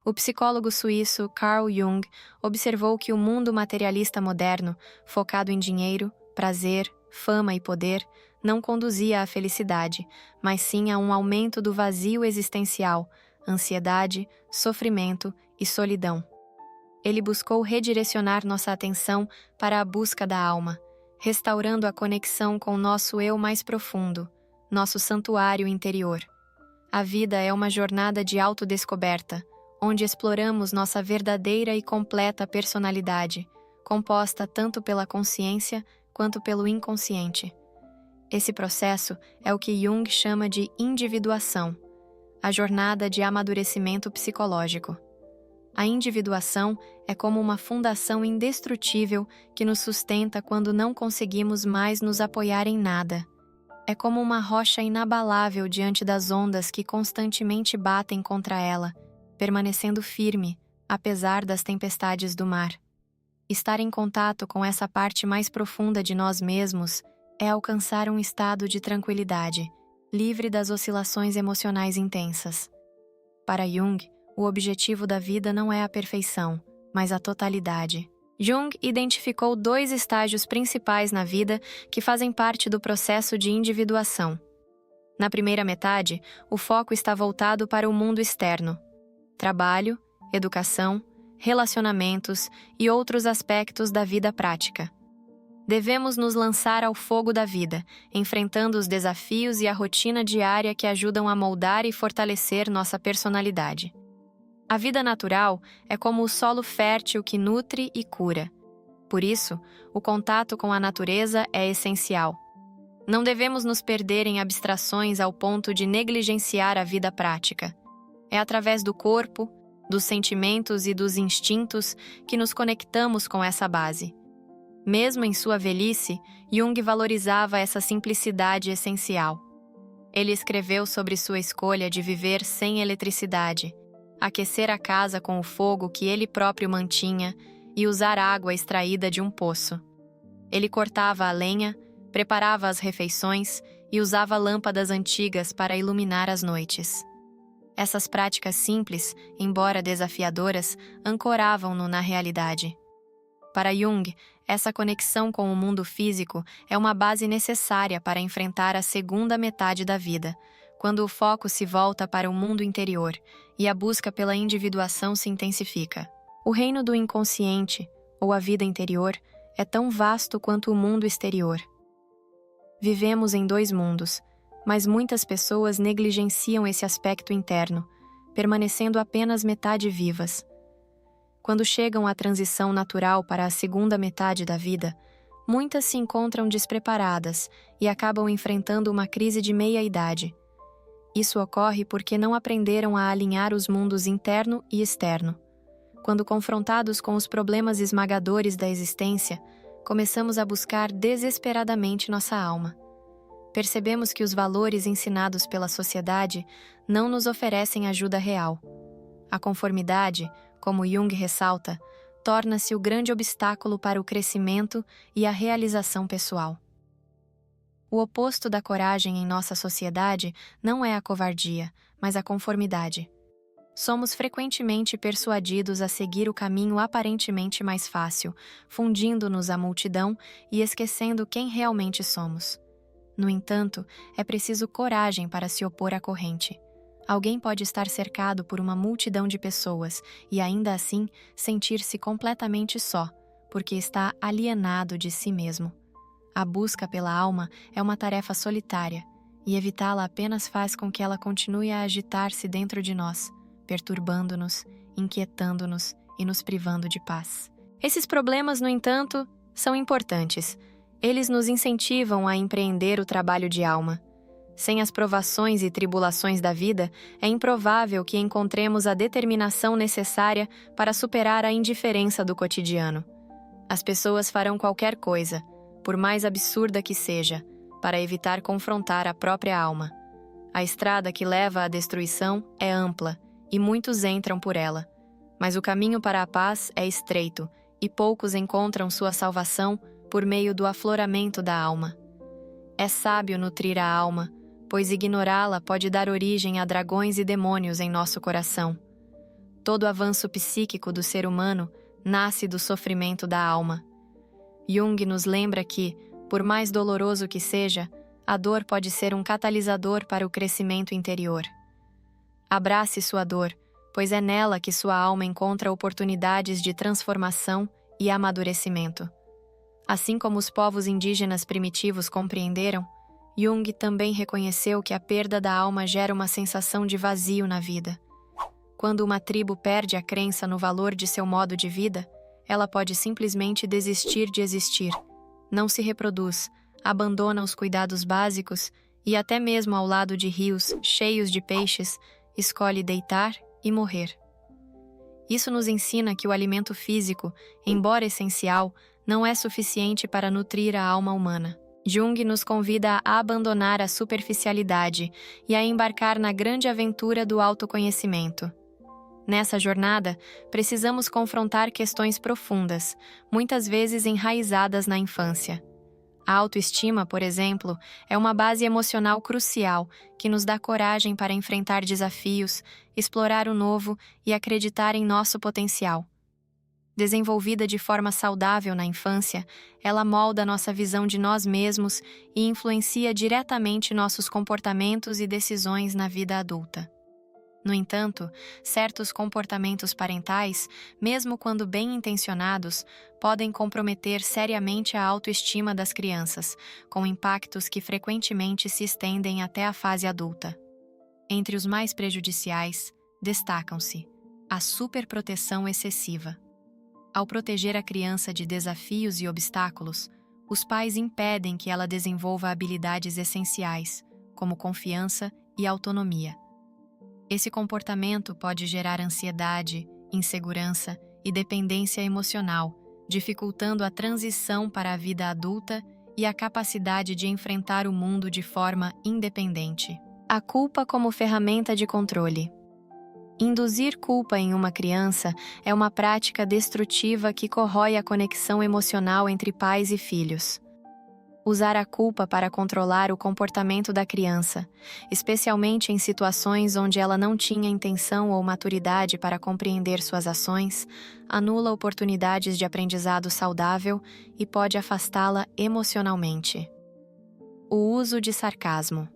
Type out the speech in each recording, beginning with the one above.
O psicólogo suíço Carl Jung observou que o mundo materialista moderno, focado em dinheiro, prazer, fama e poder, não conduzia à felicidade, mas sim a um aumento do vazio existencial, ansiedade, sofrimento e solidão. Ele buscou redirecionar nossa atenção para a busca da alma, restaurando a conexão com nosso eu mais profundo, nosso santuário interior. A vida é uma jornada de autodescoberta, onde exploramos nossa verdadeira e completa personalidade, composta tanto pela consciência quanto pelo inconsciente. Esse processo é o que Jung chama de individuação, a jornada de amadurecimento psicológico. A individuação é como uma fundação indestrutível que nos sustenta quando não conseguimos mais nos apoiar em nada. É como uma rocha inabalável diante das ondas que constantemente batem contra ela, permanecendo firme, apesar das tempestades do mar. Estar em contato com essa parte mais profunda de nós mesmos é alcançar um estado de tranquilidade, livre das oscilações emocionais intensas. Para Jung, o objetivo da vida não é a perfeição, mas a totalidade. Jung identificou 2 estágios principais na vida que fazem parte do processo de individuação. Na primeira metade, o foco está voltado para o mundo externo: trabalho, educação, relacionamentos e outros aspectos da vida prática. Devemos nos lançar ao fogo da vida, enfrentando os desafios e a rotina diária que ajudam a moldar e fortalecer nossa personalidade. A vida natural é como o solo fértil que nutre e cura. Por isso, o contato com a natureza é essencial. Não devemos nos perder em abstrações ao ponto de negligenciar a vida prática. É através do corpo, dos sentimentos e dos instintos que nos conectamos com essa base. Mesmo em sua velhice, Jung valorizava essa simplicidade essencial. Ele escreveu sobre sua escolha de viver sem eletricidade, aquecer a casa com o fogo que ele próprio mantinha e usar água extraída de um poço. Ele cortava a lenha, preparava as refeições e usava lâmpadas antigas para iluminar as noites. Essas práticas simples, embora desafiadoras, ancoravam-no na realidade. Para Jung, essa conexão com o mundo físico é uma base necessária para enfrentar a segunda metade da vida, quando o foco se volta para o mundo interior e a busca pela individuação se intensifica. O reino do inconsciente, ou a vida interior, é tão vasto quanto o mundo exterior. Vivemos em 2 mundos, mas muitas pessoas negligenciam esse aspecto interno, permanecendo apenas metade vivas. Quando chegam à transição natural para a segunda metade da vida, muitas se encontram despreparadas e acabam enfrentando uma crise de meia-idade. Isso ocorre porque não aprenderam a alinhar os mundos interno e externo. Quando confrontados com os problemas esmagadores da existência, começamos a buscar desesperadamente nossa alma. Percebemos que os valores ensinados pela sociedade não nos oferecem ajuda real. A conformidade, como Jung ressalta, torna-se o grande obstáculo para o crescimento e a realização pessoal. O oposto da coragem em nossa sociedade não é a covardia, mas a conformidade. Somos frequentemente persuadidos a seguir o caminho aparentemente mais fácil, fundindo-nos à multidão e esquecendo quem realmente somos. No entanto, é preciso coragem para se opor à corrente. Alguém pode estar cercado por uma multidão de pessoas e ainda assim sentir-se completamente só, porque está alienado de si mesmo. A busca pela alma é uma tarefa solitária, e evitá-la apenas faz com que ela continue a agitar-se dentro de nós, perturbando-nos, inquietando-nos e nos privando de paz. Esses problemas, no entanto, são importantes. Eles nos incentivam a empreender o trabalho de alma. Sem as provações e tribulações da vida, é improvável que encontremos a determinação necessária para superar a indiferença do cotidiano. As pessoas farão qualquer coisa, por mais absurda que seja, para evitar confrontar a própria alma. A estrada que leva à destruição é ampla, e muitos entram por ela. Mas o caminho para a paz é estreito, e poucos encontram sua salvação por meio do afloramento da alma. É sábio nutrir a alma, pois ignorá-la pode dar origem a dragões e demônios em nosso coração. Todo avanço psíquico do ser humano nasce do sofrimento da alma. Jung nos lembra que, por mais doloroso que seja, a dor pode ser um catalisador para o crescimento interior. Abrace sua dor, pois é nela que sua alma encontra oportunidades de transformação e amadurecimento. Assim como os povos indígenas primitivos compreenderam, Jung também reconheceu que a perda da alma gera uma sensação de vazio na vida. Quando uma tribo perde a crença no valor de seu modo de vida, ela pode simplesmente desistir de existir, não se reproduz, abandona os cuidados básicos e até mesmo ao lado de rios cheios de peixes, escolhe deitar e morrer. Isso nos ensina que o alimento físico, embora essencial, não é suficiente para nutrir a alma humana. Jung nos convida a abandonar a superficialidade e a embarcar na grande aventura do autoconhecimento. Nessa jornada, precisamos confrontar questões profundas, muitas vezes enraizadas na infância. A autoestima, por exemplo, é uma base emocional crucial que nos dá coragem para enfrentar desafios, explorar o novo e acreditar em nosso potencial. Desenvolvida de forma saudável na infância, ela molda nossa visão de nós mesmos e influencia diretamente nossos comportamentos e decisões na vida adulta. No entanto, certos comportamentos parentais, mesmo quando bem intencionados, podem comprometer seriamente a autoestima das crianças, com impactos que frequentemente se estendem até a fase adulta. Entre os mais prejudiciais, destacam-se a superproteção excessiva. Ao proteger a criança de desafios e obstáculos, os pais impedem que ela desenvolva habilidades essenciais, como confiança e autonomia. Esse comportamento pode gerar ansiedade, insegurança e dependência emocional, dificultando a transição para a vida adulta e a capacidade de enfrentar o mundo de forma independente. A culpa como ferramenta de controle. Induzir culpa em uma criança é uma prática destrutiva que corrói a conexão emocional entre pais e filhos. Usar a culpa para controlar o comportamento da criança, especialmente em situações onde ela não tinha intenção ou maturidade para compreender suas ações, anula oportunidades de aprendizado saudável e pode afastá-la emocionalmente. O uso de sarcasmo.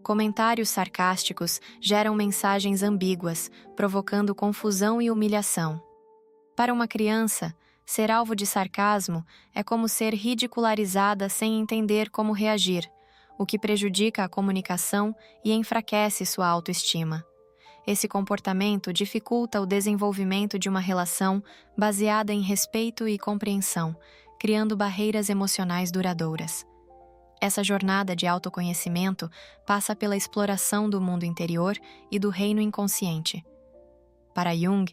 Comentários sarcásticos geram mensagens ambíguas, provocando confusão e humilhação. Para uma criança, ser alvo de sarcasmo é como ser ridicularizada sem entender como reagir, o que prejudica a comunicação e enfraquece sua autoestima. Esse comportamento dificulta o desenvolvimento de uma relação baseada em respeito e compreensão, criando barreiras emocionais duradouras. Essa jornada de autoconhecimento passa pela exploração do mundo interior e do reino inconsciente. Para Jung,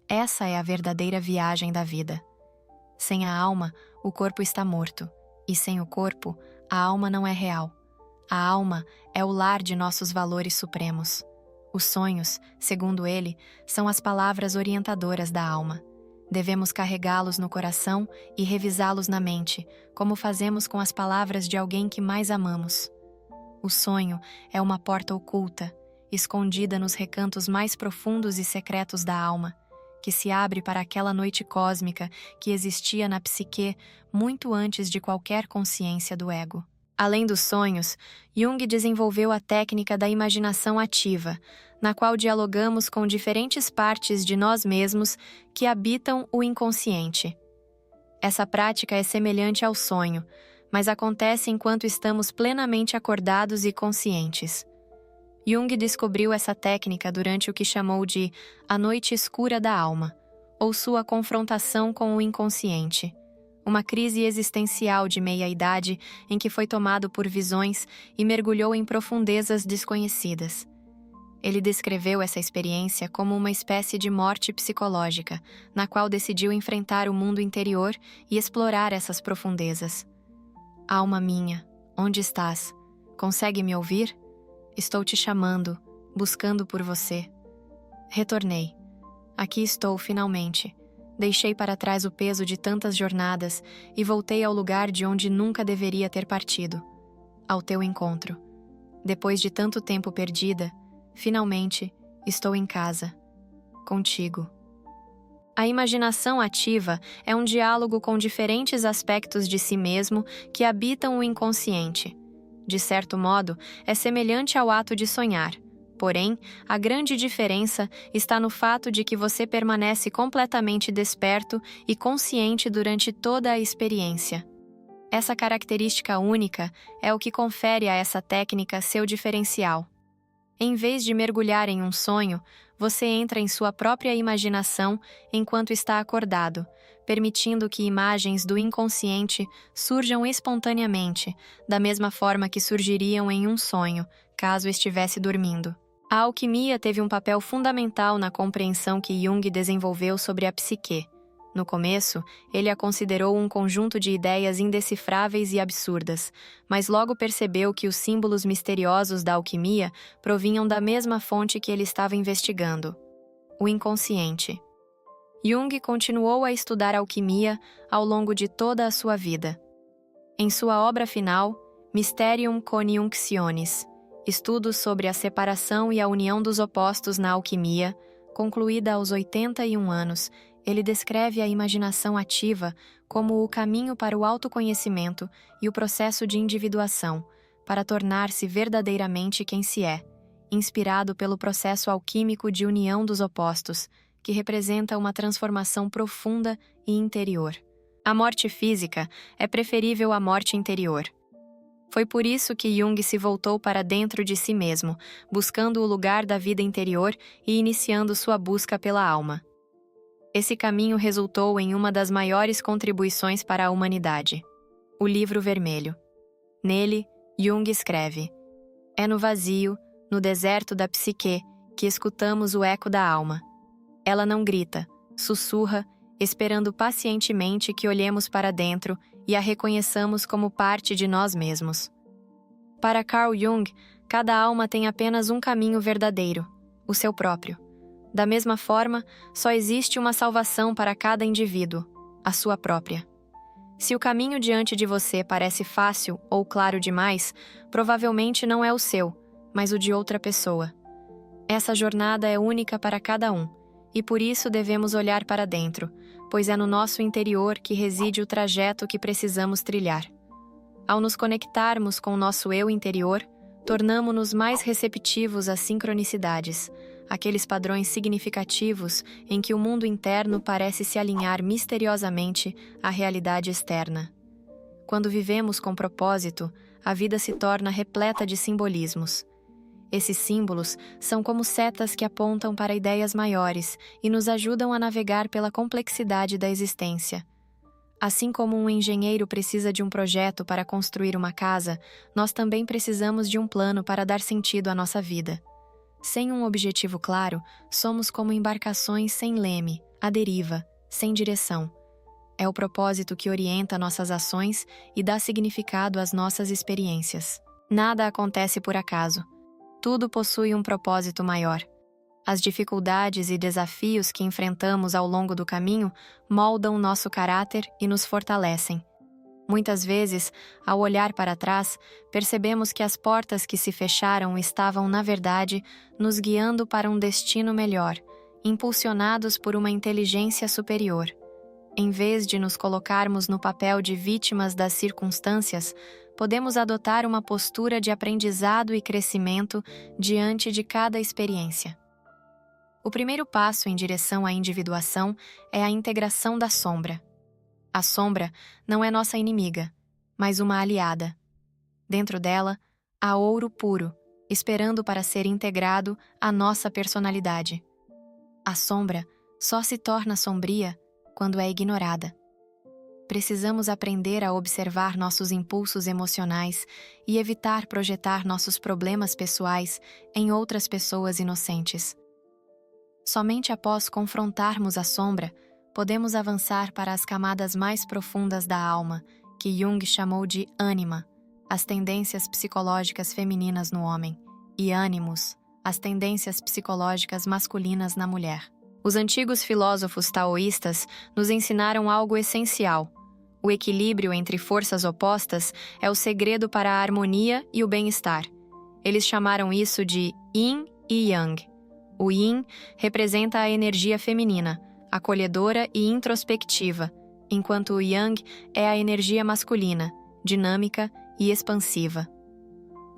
essa é a verdadeira viagem da vida. Sem a alma, o corpo está morto, e sem o corpo, a alma não é real. A alma é o lar de nossos valores supremos. Os sonhos, segundo ele, são as palavras orientadoras da alma. Devemos carregá-los no coração e revisá-los na mente, como fazemos com as palavras de alguém que mais amamos. O sonho é uma porta oculta, escondida nos recantos mais profundos e secretos da alma, que se abre para aquela noite cósmica que existia na psique muito antes de qualquer consciência do ego. Além dos sonhos, Jung desenvolveu a técnica da imaginação ativa, na qual dialogamos com diferentes partes de nós mesmos que habitam o inconsciente. Essa prática é semelhante ao sonho, mas acontece enquanto estamos plenamente acordados e conscientes. Jung descobriu essa técnica durante o que chamou de a noite escura da alma, ou sua confrontação com o inconsciente, uma crise existencial de meia-idade em que foi tomado por visões e mergulhou em profundezas desconhecidas. Ele descreveu essa experiência como uma espécie de morte psicológica, na qual decidiu enfrentar o mundo interior e explorar essas profundezas. Alma minha, onde estás? Consegue me ouvir? Estou te chamando, buscando por você. Retornei. Aqui estou, finalmente. Deixei para trás o peso de tantas jornadas e voltei ao lugar de onde nunca deveria ter partido. Ao teu encontro. Depois de tanto tempo perdida, finalmente, estou em casa. contigo. A imaginação ativa é um diálogo com diferentes aspectos de si mesmo que habitam o inconsciente. De certo modo, é semelhante ao ato de sonhar. Porém, a grande diferença está no fato de que você permanece completamente desperto e consciente durante toda a experiência. Essa característica única é o que confere a essa técnica seu diferencial. Em vez de mergulhar em um sonho, você entra em sua própria imaginação enquanto está acordado, permitindo que imagens do inconsciente surjam espontaneamente, da mesma forma que surgiriam em um sonho, caso estivesse dormindo. A alquimia teve um papel fundamental na compreensão que Jung desenvolveu sobre a psique. No começo, ele a considerou um conjunto de ideias indecifráveis e absurdas, mas logo percebeu que os símbolos misteriosos da alquimia provinham da mesma fonte que ele estava investigando: o inconsciente. Jung continuou a estudar alquimia ao longo de toda a sua vida. Em sua obra final, Mysterium Coniunctionis, Estudos sobre a separação e a união dos opostos na alquimia, concluída aos 81 anos, ele descreve a imaginação ativa como o caminho para o autoconhecimento e o processo de individuação, para tornar-se verdadeiramente quem se é, inspirado pelo processo alquímico de união dos opostos, que representa uma transformação profunda e interior. A morte física é preferível à morte interior. Foi por isso que Jung se voltou para dentro de si mesmo, buscando o lugar da vida interior e iniciando sua busca pela alma. Esse caminho resultou em uma das maiores contribuições para a humanidade: o Livro Vermelho. Nele, Jung escreve: "É no vazio, no deserto da psique, que escutamos o eco da alma. Ela não grita, sussurra, esperando pacientemente que olhemos para dentro e a reconheçamos como parte de nós mesmos." Para Carl Jung, cada alma tem apenas um caminho verdadeiro, o seu próprio. Da mesma forma, só existe uma salvação para cada indivíduo, a sua própria. Se o caminho diante de você parece fácil ou claro demais, provavelmente não é o seu, mas o de outra pessoa. Essa jornada é única para cada um, e por isso devemos olhar para dentro, pois é no nosso interior que reside o trajeto que precisamos trilhar. Ao nos conectarmos com o nosso eu interior, tornamo-nos mais receptivos às sincronicidades, aqueles padrões significativos em que o mundo interno parece se alinhar misteriosamente à realidade externa. Quando vivemos com propósito, a vida se torna repleta de simbolismos. Esses símbolos são como setas que apontam para ideias maiores e nos ajudam a navegar pela complexidade da existência. Assim como um engenheiro precisa de um projeto para construir uma casa, nós também precisamos de um plano para dar sentido à nossa vida. Sem um objetivo claro, somos como embarcações sem leme, à deriva, sem direção. É o propósito que orienta nossas ações e dá significado às nossas experiências. Nada acontece por acaso. Tudo possui um propósito maior. As dificuldades e desafios que enfrentamos ao longo do caminho moldam nosso caráter e nos fortalecem. Muitas vezes, ao olhar para trás, percebemos que as portas que se fecharam estavam, na verdade, nos guiando para um destino melhor, impulsionados por uma inteligência superior. Em vez de nos colocarmos no papel de vítimas das circunstâncias, podemos adotar uma postura de aprendizado e crescimento diante de cada experiência. O primeiro passo em direção à individuação é a integração da sombra. A sombra não é nossa inimiga, mas uma aliada. Dentro dela, há ouro puro, esperando para ser integrado à nossa personalidade. A sombra só se torna sombria quando é ignorada. Precisamos aprender a observar nossos impulsos emocionais e evitar projetar nossos problemas pessoais em outras pessoas inocentes. Somente após confrontarmos a sombra, podemos avançar para as camadas mais profundas da alma, que Jung chamou de ânima, as tendências psicológicas femininas no homem, e ânimos, as tendências psicológicas masculinas na mulher. Os antigos filósofos taoístas nos ensinaram algo essencial. O equilíbrio entre forças opostas é o segredo para a harmonia e o bem-estar. Eles chamaram isso de Yin e Yang. O Yin representa a energia feminina, acolhedora e introspectiva, enquanto o Yang é a energia masculina, dinâmica e expansiva.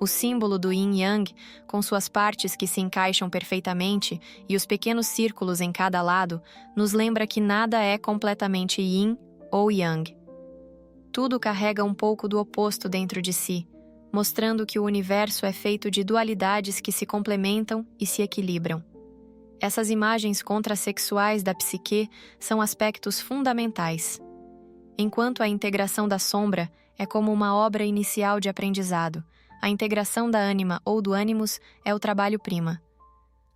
O símbolo do Yin-Yang, com suas partes que se encaixam perfeitamente e os pequenos círculos em cada lado, nos lembra que nada é completamente Yin ou Yang. Tudo carrega um pouco do oposto dentro de si, mostrando que o universo é feito de dualidades que se complementam e se equilibram. Essas imagens contrassexuais da psique são aspectos fundamentais. Enquanto a integração da sombra é como uma obra inicial de aprendizado, a integração da ânima ou do ânimos é o trabalho-prima.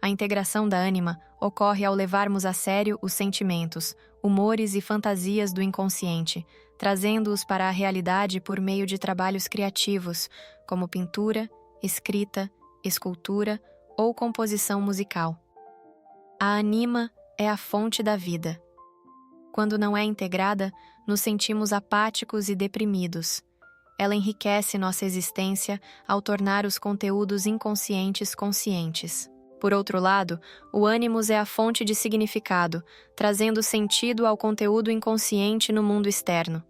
A integração da ânima ocorre ao levarmos a sério os sentimentos, humores e fantasias do inconsciente, trazendo-os para a realidade por meio de trabalhos criativos, como pintura, escrita, escultura ou composição musical. A anima é a fonte da vida. Quando não é integrada, nos sentimos apáticos e deprimidos. Ela enriquece nossa existência ao tornar os conteúdos inconscientes conscientes. Por outro lado, o ânimos é a fonte de significado, trazendo sentido ao conteúdo inconsciente no mundo externo.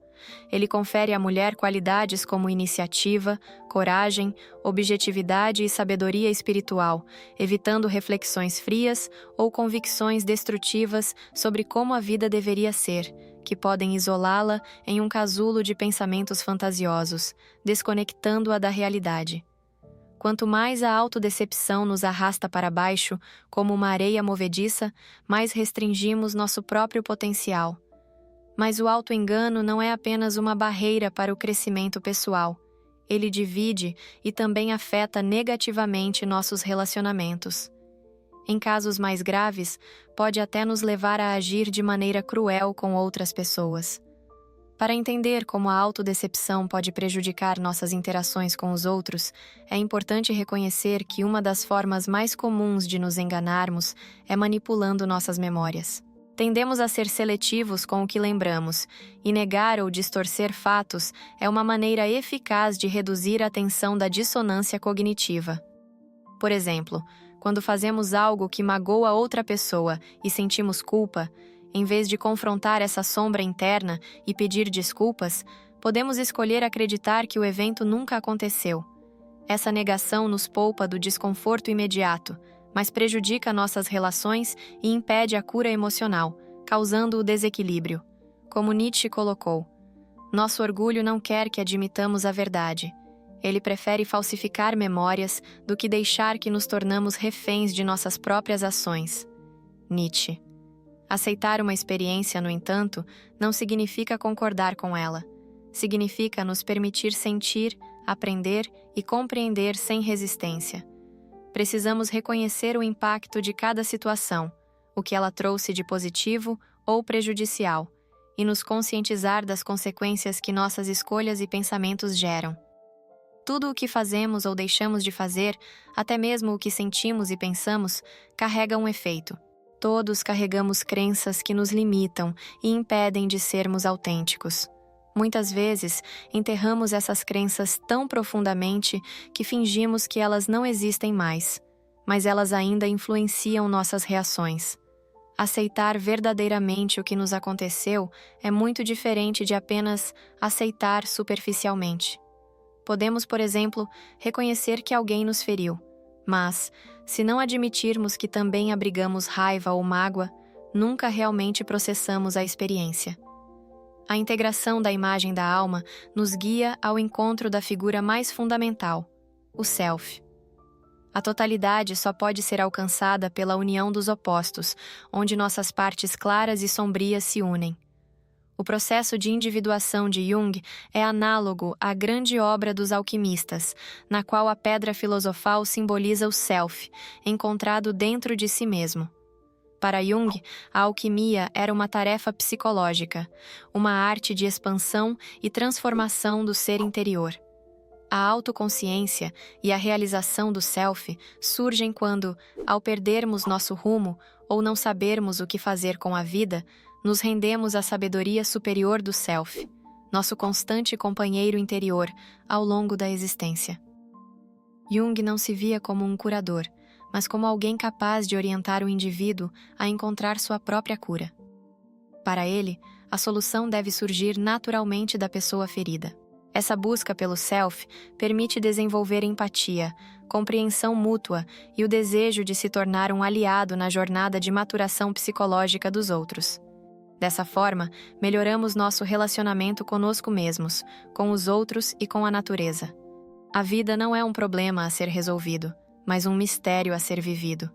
Ele confere à mulher qualidades como iniciativa, coragem, objetividade e sabedoria espiritual, evitando reflexões frias ou convicções destrutivas sobre como a vida deveria ser, que podem isolá-la em um casulo de pensamentos fantasiosos, desconectando-a da realidade. Quanto mais a autodecepção nos arrasta para baixo, como uma areia movediça, mais restringimos nosso próprio potencial. Mas o autoengano não é apenas uma barreira para o crescimento pessoal. Ele divide e também afeta negativamente nossos relacionamentos. Em casos mais graves, pode até nos levar a agir de maneira cruel com outras pessoas. Para entender como a autodecepção pode prejudicar nossas interações com os outros, é importante reconhecer que uma das formas mais comuns de nos enganarmos é manipulando nossas memórias. Tendemos a ser seletivos com o que lembramos, e negar ou distorcer fatos é uma maneira eficaz de reduzir a tensão da dissonância cognitiva. Por exemplo, quando fazemos algo que magoa outra pessoa e sentimos culpa, em vez de confrontar essa sombra interna e pedir desculpas, podemos escolher acreditar que o evento nunca aconteceu. Essa negação nos poupa do desconforto imediato, mas prejudica nossas relações e impede a cura emocional, causando o desequilíbrio. Como Nietzsche colocou, nosso orgulho não quer que admitamos a verdade. Ele prefere falsificar memórias do que deixar que nos tornamos reféns de nossas próprias ações. Nietzsche. Aceitar uma experiência, no entanto, não significa concordar com ela. Significa nos permitir sentir, aprender e compreender sem resistência. Precisamos reconhecer o impacto de cada situação, o que ela trouxe de positivo ou prejudicial, e nos conscientizar das consequências que nossas escolhas e pensamentos geram. Tudo o que fazemos ou deixamos de fazer, até mesmo o que sentimos e pensamos, carrega um efeito. Todos carregamos crenças que nos limitam e impedem de sermos autênticos. Muitas vezes, enterramos essas crenças tão profundamente que fingimos que elas não existem mais, mas elas ainda influenciam nossas reações. Aceitar verdadeiramente o que nos aconteceu é muito diferente de apenas aceitar superficialmente. Podemos, por exemplo, reconhecer que alguém nos feriu, mas, se não admitirmos que também abrigamos raiva ou mágoa, nunca realmente processamos a experiência. A integração da imagem da alma nos guia ao encontro da figura mais fundamental, o Self. A totalidade só pode ser alcançada pela união dos opostos, onde nossas partes claras e sombrias se unem. O processo de individuação de Jung é análogo à grande obra dos alquimistas, na qual a pedra filosofal simboliza o Self, encontrado dentro de si mesmo. Para Jung, a alquimia era uma tarefa psicológica, uma arte de expansão e transformação do ser interior. A autoconsciência e a realização do Self surgem quando, ao perdermos nosso rumo ou não sabermos o que fazer com a vida, nos rendemos à sabedoria superior do Self, nosso constante companheiro interior ao longo da existência. Jung não se via como um curador, mas como alguém capaz de orientar o indivíduo a encontrar sua própria cura. Para ele, a solução deve surgir naturalmente da pessoa ferida. Essa busca pelo self permite desenvolver empatia, compreensão mútua e o desejo de se tornar um aliado na jornada de maturação psicológica dos outros. Dessa forma, melhoramos nosso relacionamento conosco mesmos, com os outros e com a natureza. A vida não é um problema a ser resolvido, mas um mistério a ser vivido.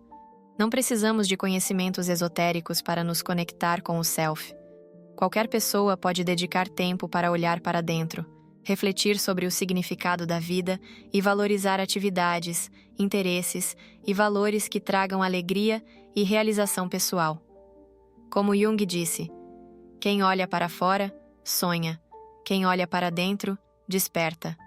Não precisamos de conhecimentos esotéricos para nos conectar com o self. Qualquer pessoa pode dedicar tempo para olhar para dentro, refletir sobre o significado da vida e valorizar atividades, interesses e valores que tragam alegria e realização pessoal. Como Jung disse, quem olha para fora, sonha. Quem olha para dentro, desperta.